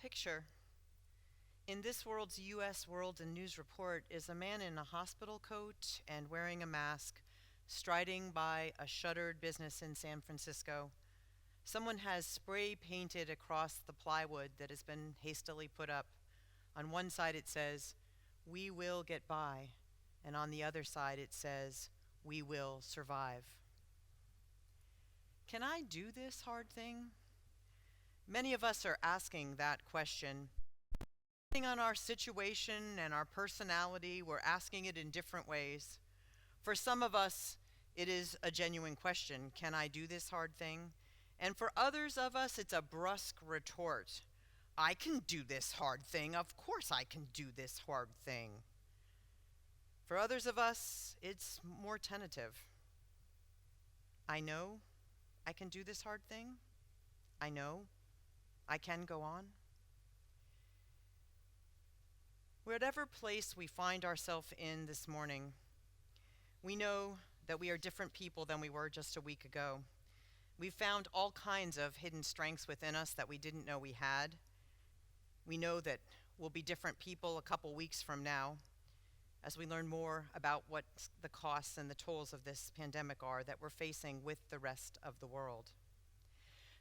picture in this world's U.S. World and News Report is a man in a hospital coat and wearing a mask, striding by a shuttered business in San Francisco. Someone has spray painted across the plywood that has been hastily put up. On one side it says, "We will get by," and on the other side it says, "We will survive." Can I do this hard thing? Many of us are asking that question. Depending on our situation and our personality, we're asking it in different ways. For some of us, it is a genuine question, can I do this hard thing? And for others of us, it's a brusque retort. I can do this hard thing. Of course I can do this hard thing. For others of us, it's more tentative. I know I can do this hard thing. I know I can go on. Whatever place we find ourselves in this morning, we know that we are different people than we were just a week ago. We've found all kinds of hidden strengths within us that we didn't know we had. We know that we'll be different people a couple weeks from now as we learn more about what the costs and the tolls of this pandemic are that we're facing with the rest of the world.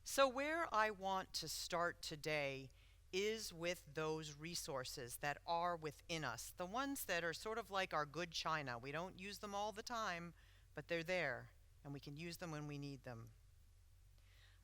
So where I want to start today is with those resources that are within us, the ones that are sort of like our good china. We don't use them all the time, but they're there, and we can use them when we need them.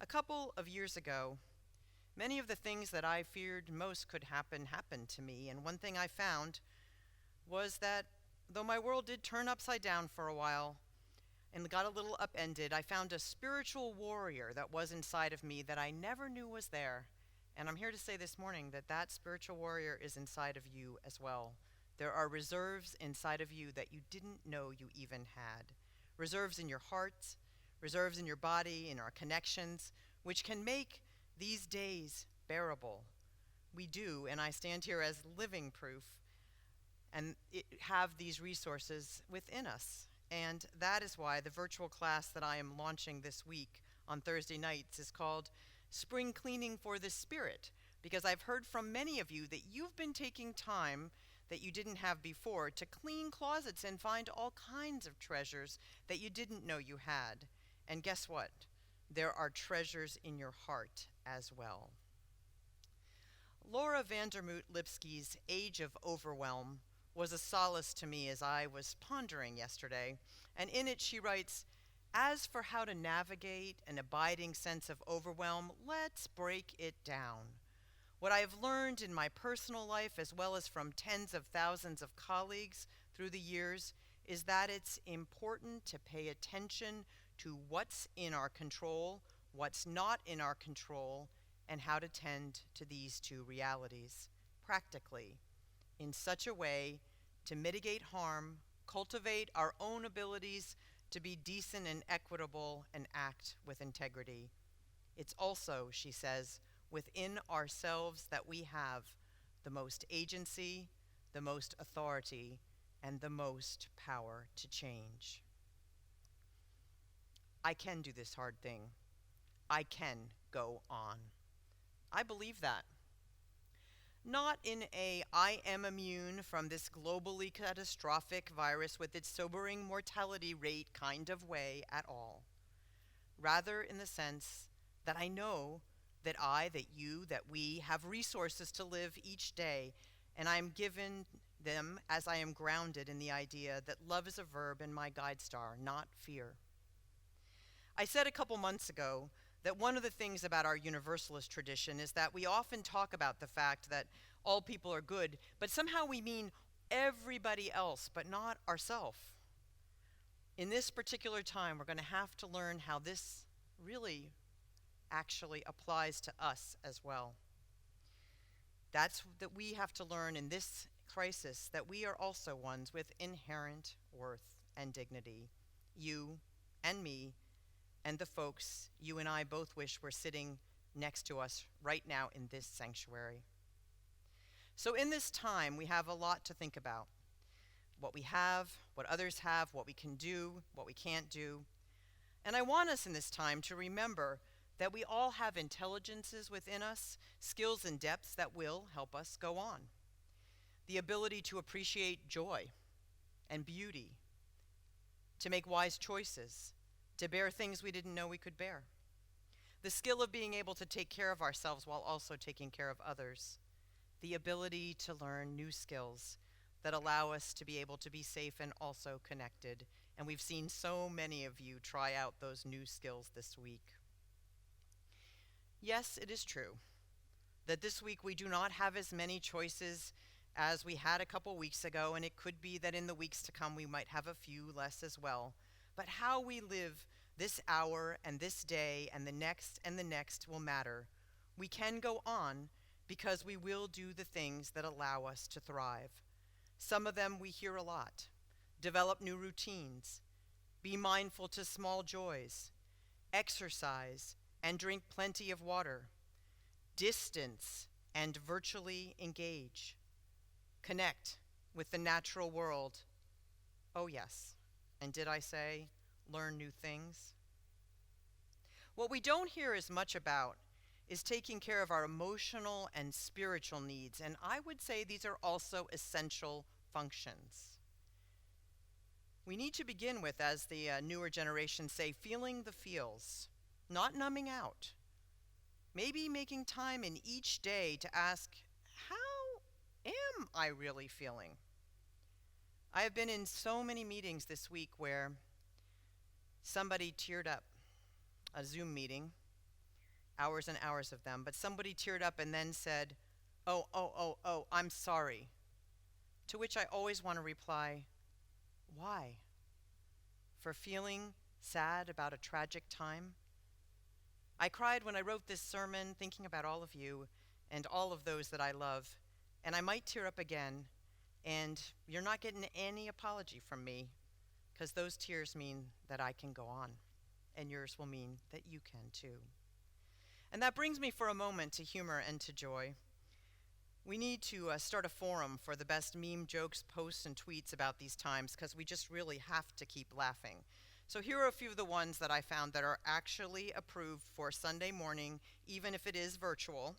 A couple of years ago, many of the things that I feared most could happen happened to me, and one thing I found was that though my world did turn upside down for a while and got a little upended, I found a spiritual warrior that was inside of me that I never knew was there. And I'm here to say this morning that that spiritual warrior is inside of you as well. There are reserves inside of you that you didn't know you even had. Reserves in your heart, reserves in your body, in our connections, which can make these days bearable. We do, and I stand here as living proof, and have these resources within us. And that is why the virtual class that I am launching this week on Thursday nights is called Spring Cleaning for the Spirit, because I've heard from many of you that you've been taking time that you didn't have before to clean closets and find all kinds of treasures that you didn't know you had. And guess what? There are treasures in your heart as well. Laura Vandermoot Lipsky's Age of Overwhelm was a solace to me as I was pondering yesterday, and in it she writes, "As for how to navigate an abiding sense of overwhelm, let's break it down. What I have learned in my personal life, as well as from tens of thousands of colleagues through the years, is that it's important to pay attention to what's in our control, what's not in our control, and how to tend to these two realities practically, in such a way to mitigate harm, cultivate our own abilities to be decent and equitable, and act with integrity. It's also," she says, "within ourselves that we have the most agency, the most authority, and the most power to change." I can do this hard thing. I can go on. I believe that. Not in a I am immune from this globally catastrophic virus with its sobering mortality rate kind of way at all. Rather in the sense that I know that I, that you, that we have resources to live each day, and I am given them as I am grounded in the idea that love is a verb in my guide star, not fear. I said a couple months ago that one of the things about our Universalist tradition is that we often talk about the fact that all people are good, but somehow we mean everybody else, but not ourselves. In this particular time, we're going to have to learn how this really actually applies to us as well. That's that we have to learn in this crisis that we are also ones with inherent worth and dignity. You and me, and the folks you and I both wish were sitting next to us right now in this sanctuary. So in this time, we have a lot to think about. What we have, what others have, what we can do, what we can't do. And I want us in this time to remember that we all have intelligences within us, skills and depths that will help us go on. The ability to appreciate joy and beauty, to make wise choices, to bear things we didn't know we could bear. The skill of being able to take care of ourselves while also taking care of others. The ability to learn new skills that allow us to be able to be safe and also connected. And we've seen so many of you try out those new skills this week. Yes, it is true that this week we do not have as many choices as we had a couple weeks ago, and it could be that in the weeks to come we might have a few less as well. But how we live this hour and this day and the next will matter. We can go on because we will do the things that allow us to thrive. Some of them we hear a lot. Develop new routines. Be mindful to small joys. Exercise and drink plenty of water. Distance and virtually engage. Connect with the natural world. Oh yes, and did I say learn new things? What we don't hear as much about is taking care of our emotional and spiritual needs, and I would say these are also essential functions. We need to begin with, as the newer generations say, feeling the feels, not numbing out. Maybe making time in each day to ask, how am I really feeling? I have been in so many meetings this week where somebody teared up, a Zoom meeting, hours and hours of them, but somebody teared up and then said, oh, I'm sorry. To which I always want to reply, why? For feeling sad about a tragic time? I cried when I wrote this sermon, thinking about all of you and all of those that I love, and I might tear up again, and you're not getting any apology from me, because those tears mean that I can go on, and yours will mean that you can too. And that brings me for a moment to humor and to joy. We need to start a forum for the best meme jokes, posts, and tweets about these times, because we just really have to keep laughing. So here are a few of the ones that I found that are actually approved for Sunday morning, even if it is virtual.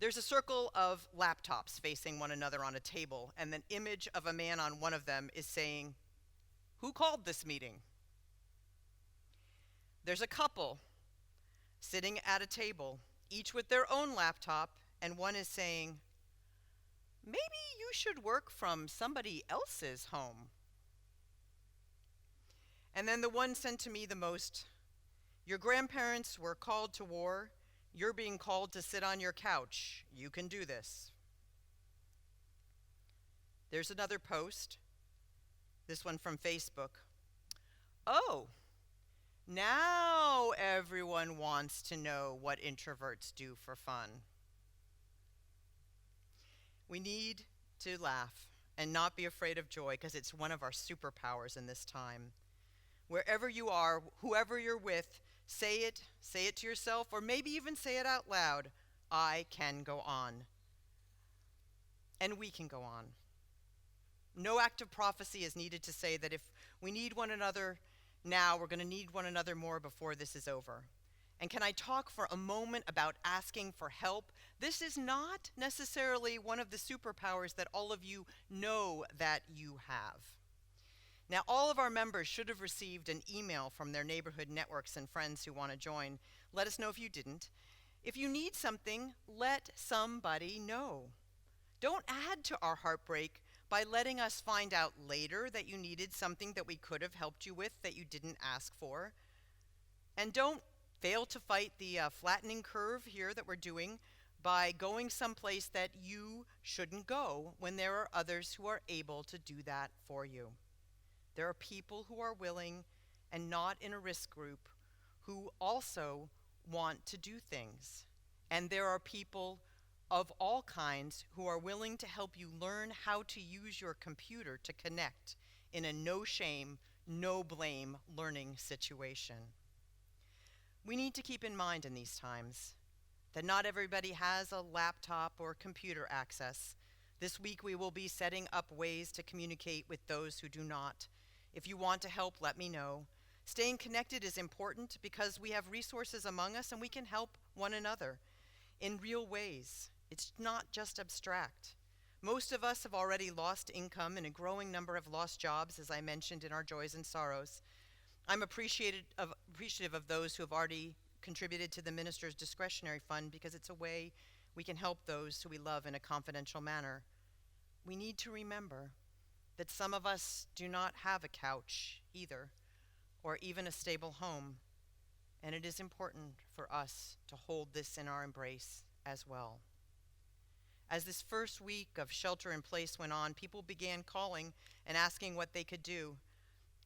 There's a circle of laptops facing one another on a table, and the image of a man on one of them is saying, "Who called this meeting?" There's a couple sitting at a table, each with their own laptop, and one is saying, "Maybe you should work from somebody else's home." And then the one sent to me the most, "Your grandparents were called to war. You're being called to sit on your couch. You can do this." There's another post, this one from Facebook. "Oh, now everyone wants to know what introverts do for fun." We need to laugh and not be afraid of joy, because it's one of our superpowers in this time. Wherever you are, whoever you're with, say it to yourself, or maybe even say it out loud. I can go on. And we can go on. No act of prophecy is needed to say that if we need one another now, we're going to need one another more before this is over. And can I talk for a moment about asking for help? This is not necessarily one of the superpowers that all of you know that you have. Now, all of our members should have received an email from their neighborhood networks and friends who want to join. Let us know if you didn't. If you need something, let somebody know. Don't add to our heartbreak by letting us find out later that you needed something that we could have helped you with that you didn't ask for. And don't fail to fight the flattening curve here that we're doing by going someplace that you shouldn't go when there are others who are able to do that for you. There are people who are willing and not in a risk group who also want to do things. And there are people of all kinds who are willing to help you learn how to use your computer to connect in a no shame, no blame learning situation. We need to keep in mind in these times that not everybody has a laptop or computer access. This week we will be setting up ways to communicate with those who do not. If you want to help, let me know. Staying connected is important because we have resources among us and we can help one another in real ways. It's not just abstract. Most of us have already lost income and a growing number have lost jobs, as I mentioned, in our joys and sorrows. I'm appreciative of those who have already contributed to the minister's discretionary fund because it's a way we can help those who we love in a confidential manner. We need to remember that some of us do not have a couch either, or even a stable home, and it is important for us to hold this in our embrace as well. As this first week of shelter in place went on, people began calling and asking what they could do.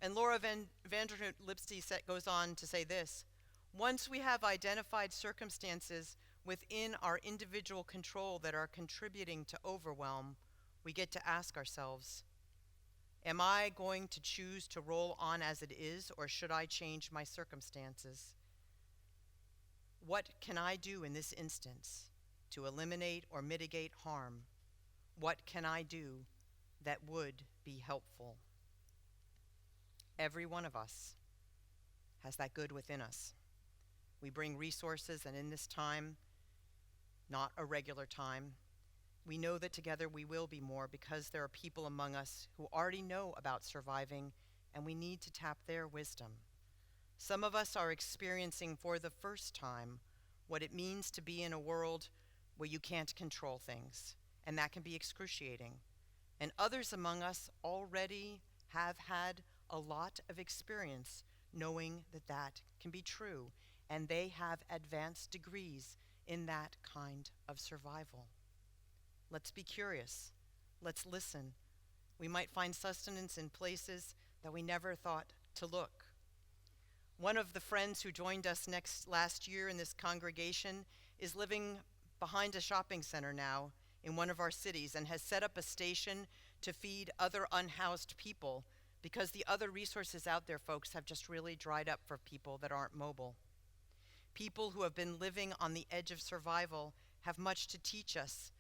And Laura Vanderhoot Lipsy goes on to say this: once we have identified circumstances within our individual control that are contributing to overwhelm, we get to ask ourselves, am I going to choose to roll on as it is, or should I change my circumstances? What can I do in this instance to eliminate or mitigate harm? What can I do that would be helpful? Every one of us has that good within us. We bring resources, and in this time, not a regular time, we know that together we will be more because there are people among us who already know about surviving, and we need to tap their wisdom. Some of us are experiencing for the first time what it means to be in a world where you can't control things, and that can be excruciating. And others among us already have had a lot of experience knowing that that can be true, and they have advanced degrees in that kind of survival. Let's be curious. Let's listen. We might find sustenance in places that we never thought to look. One of the friends who joined us last year in this congregation is living behind a shopping center now in one of our cities and has set up a station to feed other unhoused people because the other resources out there, folks, have just really dried up for people that aren't mobile. People who have been living on the edge of survival have much to teach us.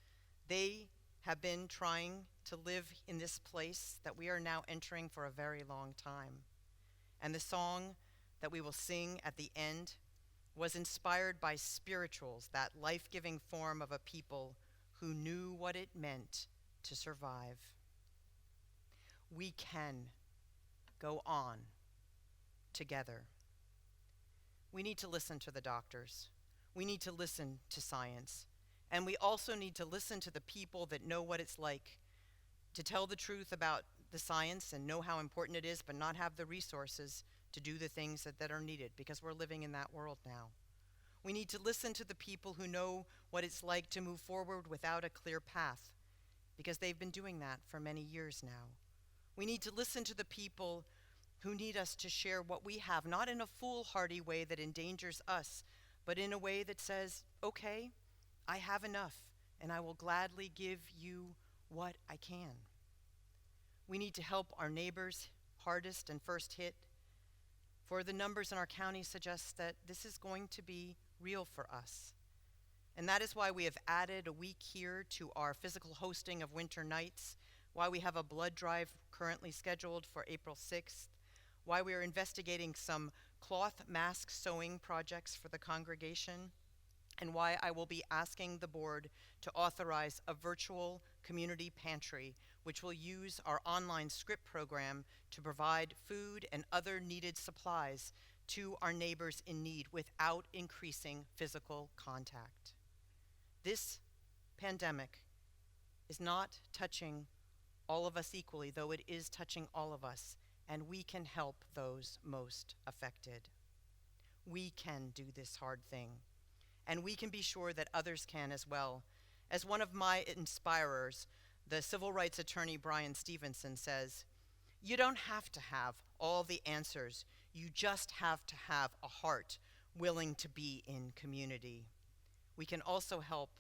They have been trying to live in this place that we are now entering for a very long time. And the song that we will sing at the end was inspired by spirituals, that life-giving form of a people who knew what it meant to survive. We can go on together. We need to listen to the doctors. We need to listen to science. And we also need to listen to the people that know what it's like to tell the truth about the science and know how important it is, but not have the resources to do the things that are needed, because we're living in that world now. We need to listen to the people who know what it's like to move forward without a clear path, because they've been doing that for many years now. We need to listen to the people who need us to share what we have, not in a foolhardy way that endangers us, but in a way that says, okay, I have enough, and I will gladly give you what I can. We need to help our neighbors hardest and first hit, for the numbers in our county suggest that this is going to be real for us. And that is why we have added a week here to our physical hosting of winter nights, why we have a blood drive currently scheduled for April 6th, why we are investigating some cloth mask sewing projects for the congregation, and why I will be asking the board to authorize a virtual community pantry, which will use our online script program to provide food and other needed supplies to our neighbors in need without increasing physical contact. This pandemic is not touching all of us equally, though it is touching all of us, and we can help those most affected. We can do this hard thing, and we can be sure that others can as well. As one of my inspirers, the civil rights attorney Brian Stevenson, says, "You don't have to have all the answers. You just have to have a heart willing to be in community." We can also help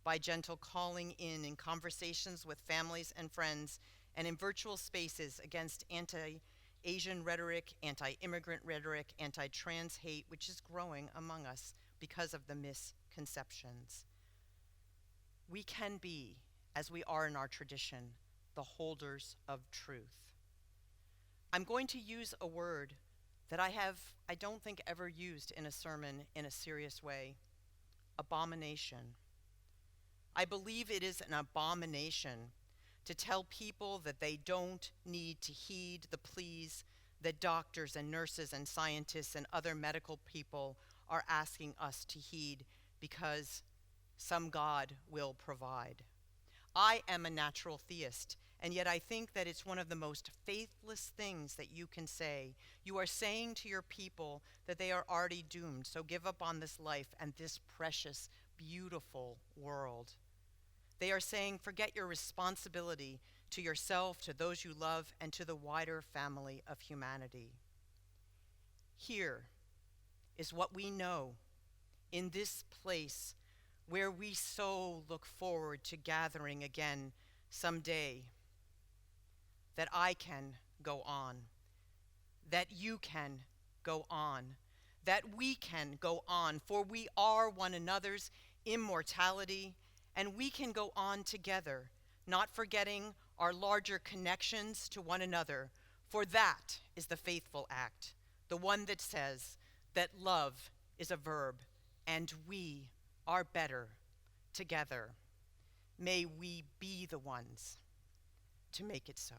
by gentle calling in conversations with families and friends and in virtual spaces against anti-Asian rhetoric, anti-immigrant rhetoric, anti-trans hate, which is growing among us because of the misconceptions. We can be, as we are in our tradition, the holders of truth. I'm going to use a word that I don't think ever used in a sermon in a serious way. Abomination. I believe it is an abomination to tell people that they don't need to heed the pleas that doctors and nurses and scientists and other medical people are asking us to heed because some God will provide. I am a natural theist, and yet I think that it's one of the most faithless things that you can say. You are saying to your people that they are already doomed, so give up on this life and this precious, beautiful world. They are saying, forget your responsibility to yourself, to those you love, and to the wider family of humanity. Here is what we know in this place where we so look forward to gathering again someday, that I can go on, that you can go on, that we can go on, for we are one another's immortality, and we can go on together, not forgetting our larger connections to one another, for that is the faithful act, the one that says that love is a verb, and we are better together. May we be the ones to make it so.